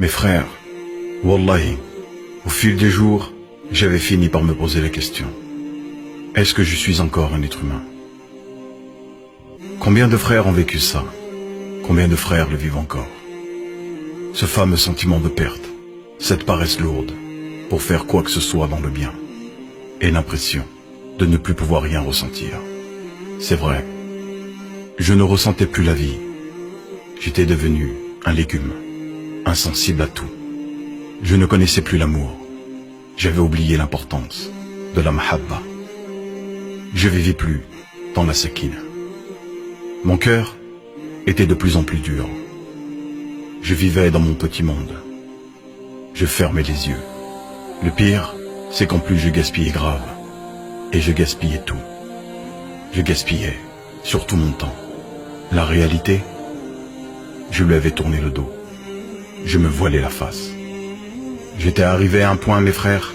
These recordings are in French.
Mes frères, wallahi, au fil des jours, j'avais fini par me poser la question. Est-ce que je suis encore un être humain? Combien de frères ont vécu ça? Combien de frères le vivent encore? Ce fameux sentiment de perte, cette paresse lourde pour faire quoi que ce soit dans le bien, et l'impression de ne plus pouvoir rien ressentir. C'est vrai, je ne ressentais plus la vie. J'étais devenu un légume, insensible à tout. Je ne connaissais plus l'amour. J'avais oublié l'importance de la mahabba. Je vivais plus dans la sakina. Mon cœur était de plus en plus dur. Je vivais dans mon petit monde. Je fermais les yeux. Le pire, c'est qu'en plus je gaspillais grave. Et je gaspillais tout. Je gaspillais surtout mon temps. La réalité, je lui avais tourné le dos. Je me voilais la face. J'étais arrivé à un point, mes frères.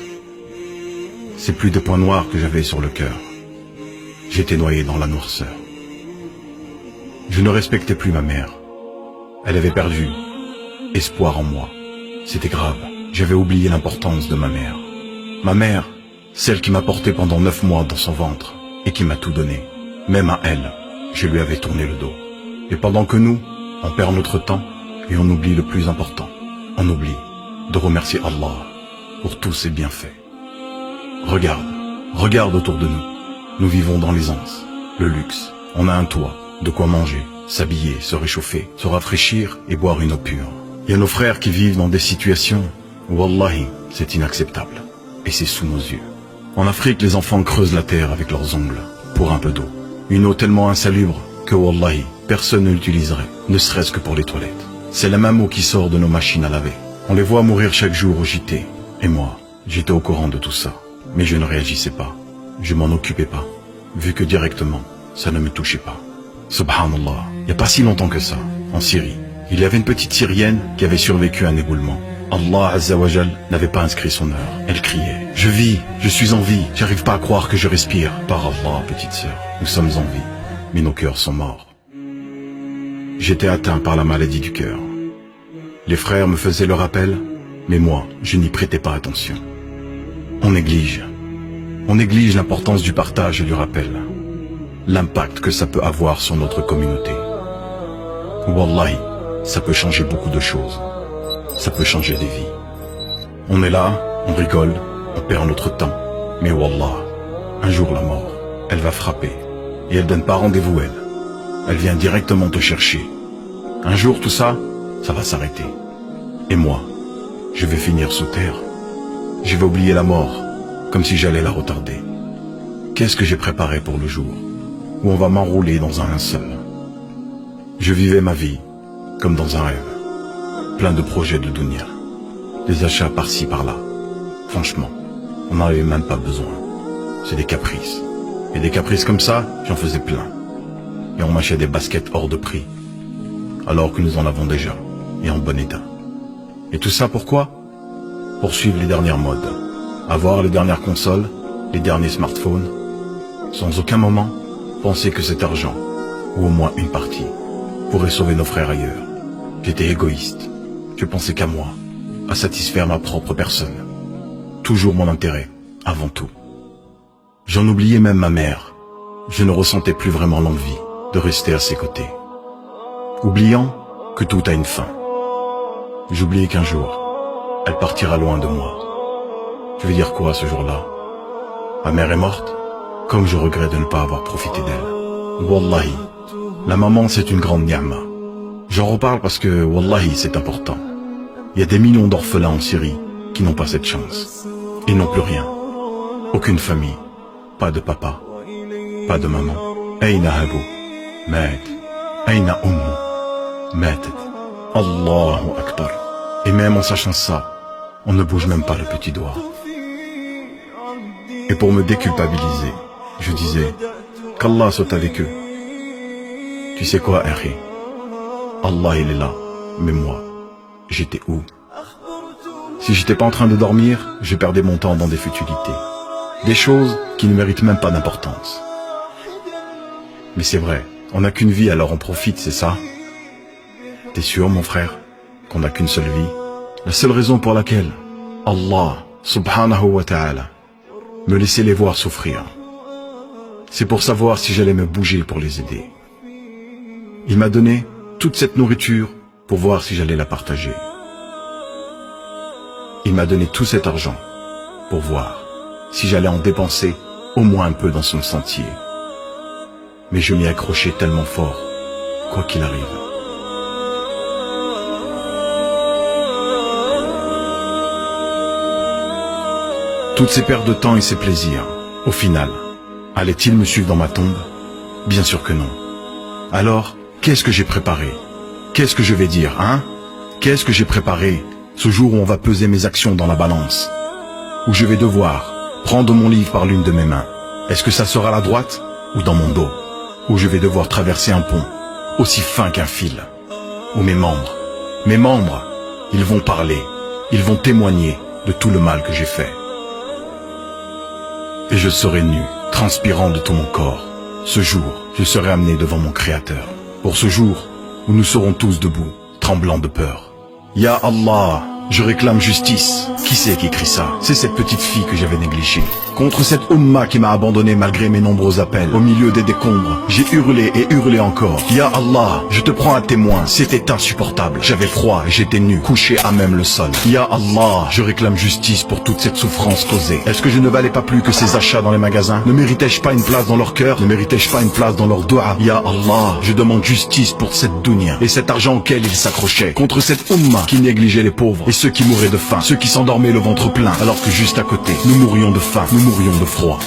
C'est plus de points noirs que j'avais sur le cœur. J'étais noyé dans la noirceur. Je ne respectais plus ma mère. Elle avait perdu espoir en moi. C'était grave. J'avais oublié l'importance de ma mère. Ma mère, celle qui m'a porté pendant 9 mois dans son ventre et qui m'a tout donné. Même à elle, je lui avais tourné le dos. Et pendant que nous, on perd notre temps et on oublie le plus important. On oublie de remercier Allah pour tous ses bienfaits. Regarde autour de nous. Nous vivons dans l'aisance, le luxe. On a un toit, de quoi manger, s'habiller, se réchauffer, se rafraîchir et boire une eau pure. Il y a nos frères qui vivent dans des situations où, wallahi, c'est inacceptable. Et c'est sous nos yeux. En Afrique, les enfants creusent la terre avec leurs ongles pour un peu d'eau. Une eau tellement insalubre que, wallahi, personne ne l'utiliserait, ne serait-ce que pour les toilettes. C'est la même eau qui sort de nos machines à laver. On les voit mourir chaque jour au JT. Et moi, j'étais au courant de tout ça. Mais je ne réagissais pas. Je m'en occupais pas. Vu que directement, ça ne me touchait pas. Subhanallah, il n'y a pas si longtemps que ça, en Syrie, il y avait une petite Syrienne qui avait survécu à un éboulement. Allah Azza wa Jal n'avait pas inscrit son heure. Elle criait, je vis, je suis en vie, j'arrive pas à croire que je respire. Par Allah, petite sœur, nous sommes en vie, mais nos cœurs sont morts. J'étais atteint par la maladie du cœur. Les frères me faisaient le rappel, mais moi, je n'y prêtais pas attention. On néglige l'importance du partage et du rappel, l'impact que ça peut avoir sur notre communauté. Wallahi, ça peut changer beaucoup de choses. Ça peut changer des vies. On est là, on rigole, on perd notre temps. Mais wallah, un jour la mort, elle va frapper. Et elle donne pas rendez-vous elle. Elle vient directement te chercher. Un jour tout ça, ça va s'arrêter. Et moi, je vais finir sous terre. Je vais oublier la mort, comme si j'allais la retarder. Qu'est-ce que j'ai préparé pour le jour où on va m'enrouler dans un linceul? Je vivais ma vie comme dans un rêve. Plein de projets de dunya, des achats par-ci par-là. Franchement, on n'en avait même pas besoin. C'est des caprices. Et des caprices comme ça, j'en faisais plein. Et on m'achetait des baskets hors de prix, alors que nous en avons déjà, et en bon état. Et tout ça pourquoi? Pour suivre les dernières modes, avoir les dernières consoles, les derniers smartphones, sans aucun moment penser que cet argent, ou au moins une partie, pourrait sauver nos frères ailleurs. J'étais égoïste. Je pensais qu'à moi, à satisfaire ma propre personne. Toujours mon intérêt, avant tout. J'en oubliais même ma mère. Je ne ressentais plus vraiment l'envie de rester à ses côtés. Oubliant que tout a une fin. J'oubliais qu'un jour, elle partira loin de moi. Je vais dire quoi ce jour-là? Ma mère est morte, comme je regrette de ne pas avoir profité d'elle. Wallahi, la maman c'est une grande ni'ma. J'en reparle parce que, wallahi, c'est important. Il y a des millions d'orphelins en Syrie qui n'ont pas cette chance. Ils n'ont plus rien. Aucune famille. Pas de papa. Pas de maman. Aïna Habou. Mat. Aïna Ummu. Matet. Allahu Akbar. Et même en sachant ça, on ne bouge même pas le petit doigt. Et pour me déculpabiliser, je disais qu'Allah soit avec eux. Tu sais quoi, Harry? Allah il est là, mais moi, j'étais où? Si j'étais pas en train de dormir, je perdais mon temps dans des futilités. Des choses qui ne méritent même pas d'importance. Mais c'est vrai, on n'a qu'une vie alors on profite, c'est ça? T'es sûr mon frère, qu'on n'a qu'une seule vie? La seule raison pour laquelle Allah, subhanahu wa ta'ala, me laissait les voir souffrir, c'est pour savoir si j'allais me bouger pour les aider. Il m'a donné toute cette nourriture pour voir si j'allais la partager. Il m'a donné tout cet argent pour voir si j'allais en dépenser au moins un peu dans son sentier. Mais je m'y accrochais tellement fort, quoi qu'il arrive. Toutes ces pertes de temps et ces plaisirs, au final, allaient-ils me suivre dans ma tombe? Bien sûr que non. Alors, qu'est-ce que j'ai préparé? Qu'est-ce que je vais dire, hein? Qu'est-ce que j'ai préparé ce jour où on va peser mes actions dans la balance? Où je vais devoir prendre mon livre par l'une de mes mains. Est-ce que ça sera à la droite ou dans mon dos? Où je vais devoir traverser un pont aussi fin qu'un fil. Où mes membres, ils vont parler, ils vont témoigner de tout le mal que j'ai fait. Et je serai nu, transpirant de tout mon corps. Ce jour, je serai amené devant mon Créateur. Pour ce jour où nous serons tous debout, tremblants de peur. Ya Allah, je réclame justice. Qui c'est qui écrit ça? C'est cette petite fille que j'avais négligée. Contre cette Ummah qui m'a abandonné malgré mes nombreux appels. Au milieu des décombres, j'ai hurlé et hurlé encore. Ya Allah, je te prends à témoin, c'était insupportable. J'avais froid et j'étais nu, couché à même le sol. Ya Allah, je réclame justice pour toute cette souffrance causée. Est-ce que je ne valais pas plus que ces achats dans les magasins? Ne méritais-je pas une place dans leur cœur? Ne méritais-je pas une place dans leur doua? Ya Allah, je demande justice pour cette dunya et cet argent auquel ils s'accrochaient. Contre cette Ummah qui négligeait les pauvres et ceux qui mouraient de faim, ceux qui s'endormaient le ventre plein, alors que juste à côté, nous mourions de faim, nous mourions de froid.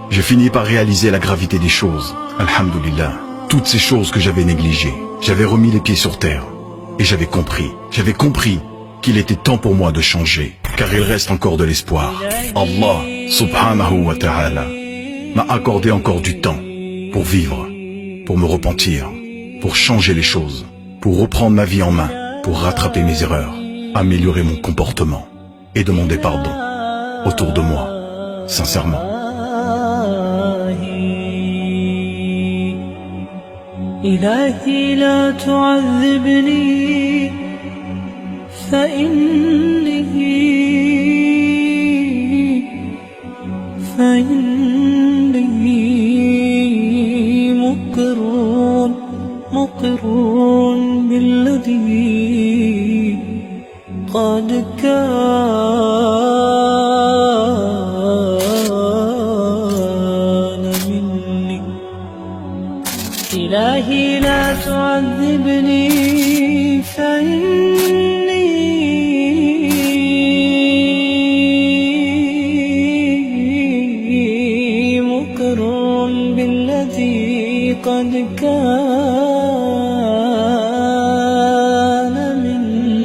J'ai fini par réaliser la gravité des choses. Alhamdulillah. Toutes ces choses que j'avais négligées, j'avais remis les pieds sur terre. Et j'avais compris qu'il était temps pour moi de changer, car il reste encore de l'espoir. Allah, subhanahu wa ta'ala, m'a accordé encore du temps pour vivre, pour me repentir, pour changer les choses, pour reprendre ma vie en main, pour rattraper mes erreurs, améliorer mon comportement et demander pardon autour de moi, sincèrement. إلهي لا تعذبني فإني مقر بالذي قد كان مني. إلهي لا تعذبني فإني مقر بالذي قد كان مني.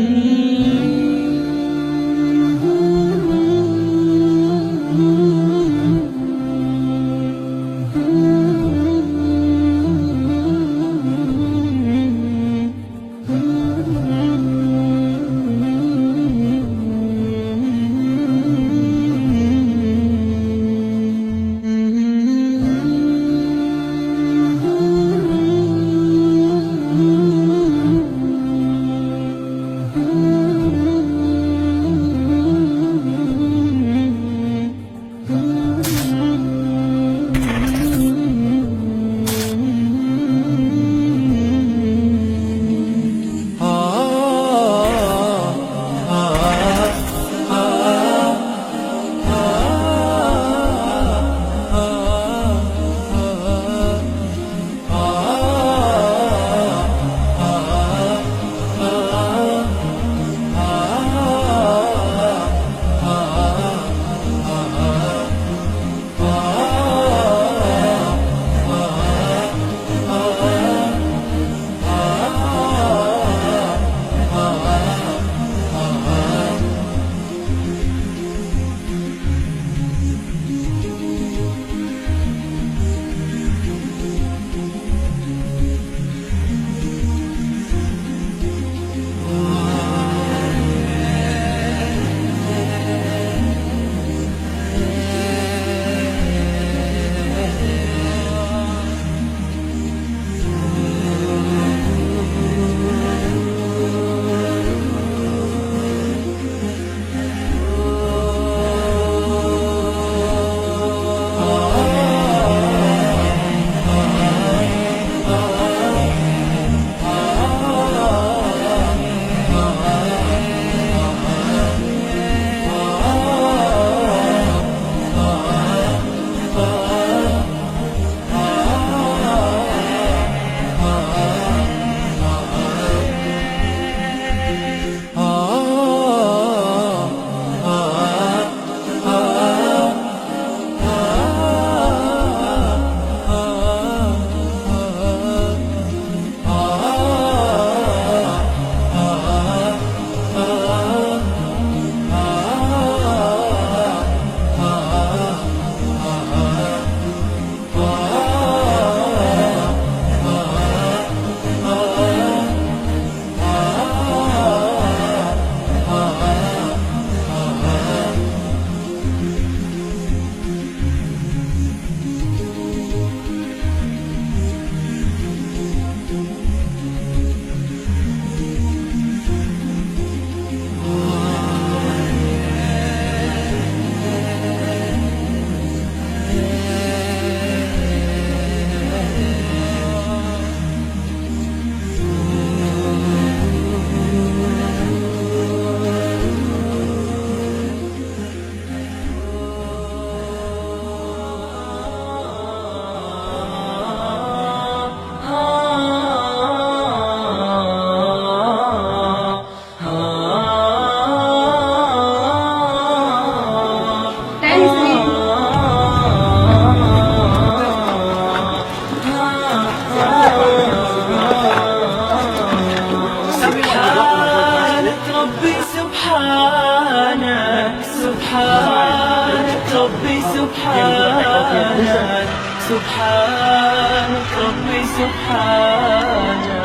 سبحانك ربي سبحانك سبحانك ربي سبحانك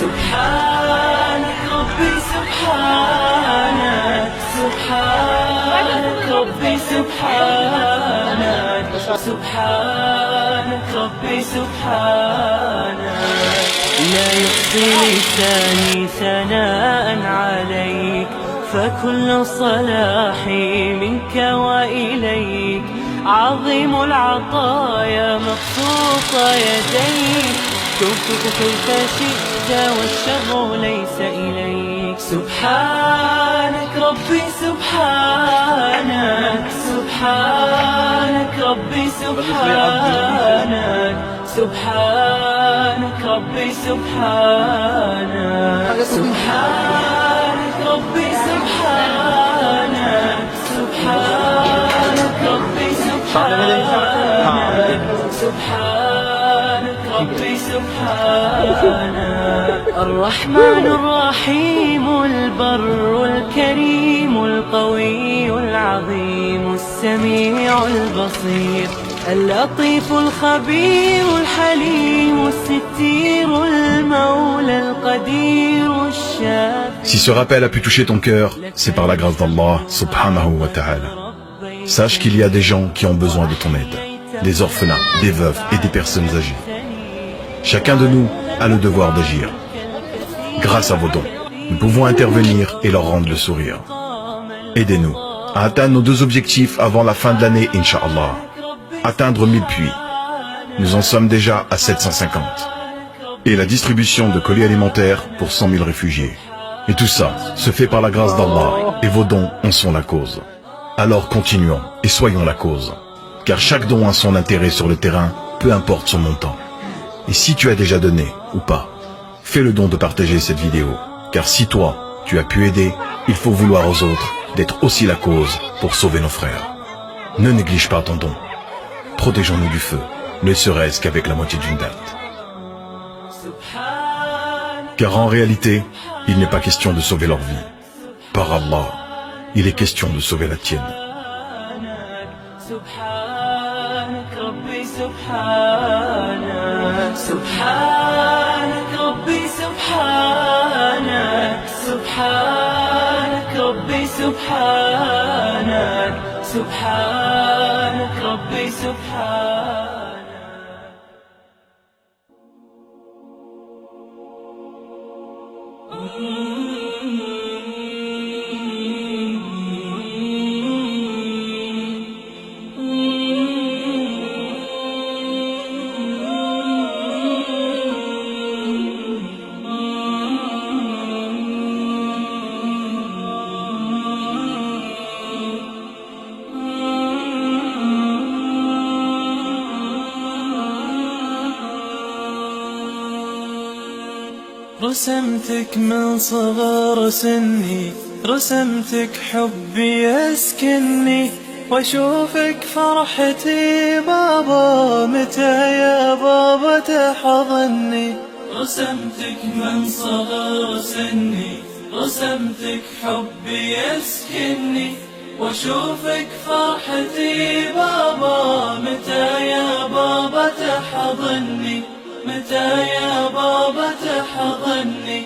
سبحانك ربي سبحانك سبحانك ربي سبحانك سبحانك ربي سبحانك لا يحصي لساني ثناء عليك فكل صلاحي منك وإليك عظيم العطايا مبسوط يديك شوفك كيف شئت والشر ليس إليك سبحانك ربي سبحانك سبحانك ربي سبحانك سبحانك ربي سبحانك سبحانك ربي سبحانك سبحانك ربي سبحانك سبحانك ربي سبحانك الرحمن الرحيم البر الكريم القوي العظيم السميع البصير اللطيف الخبير الحليم الستير المولى القدير الشافي. Si ce rappel a pu toucher ton cœur, c'est par la grâce d'Allah subhanahu wa ta'ala. Sache qu'il y a des gens qui ont besoin de ton aide, des orphelins, des veuves et des personnes âgées. Chacun de nous a le devoir d'agir. Grâce à vos dons, nous pouvons intervenir et leur rendre le sourire. Aidez-nous à atteindre nos 2 objectifs avant la fin de l'année, Inch'Allah. Atteindre 1000 puits. Nous en sommes déjà à 750. Et la distribution de colis alimentaires pour 100 000 réfugiés. Et tout ça se fait par la grâce d'Allah, et vos dons en sont la cause. Alors continuons et soyons la cause. Car chaque don a son intérêt sur le terrain, peu importe son montant. Et si tu as déjà donné ou pas, fais le don de partager cette vidéo. Car si toi, tu as pu aider, il faut vouloir aux autres d'être aussi la cause pour sauver nos frères. Ne néglige pas ton don. Protégeons-nous du feu, ne serait-ce qu'avec la moitié d'une date. Car en réalité, il n'est pas question de sauver leur vie. Par Allah, il est question de sauver la tienne. سبحانك ربي سبحانك سبحانك ربي سبحانك سبحانك ربي سبحانك سبحانك ربي سبحانك رسمتك من صغر سني رسمتك حبي يسكنني واشوفك فرحتي بابا متى يا بابا تحضني رسمتك من صغر سني رسمتك حبي يسكنني واشوفك فرحتي بابا متى يا بابا تحضني متى يا بابا تحضني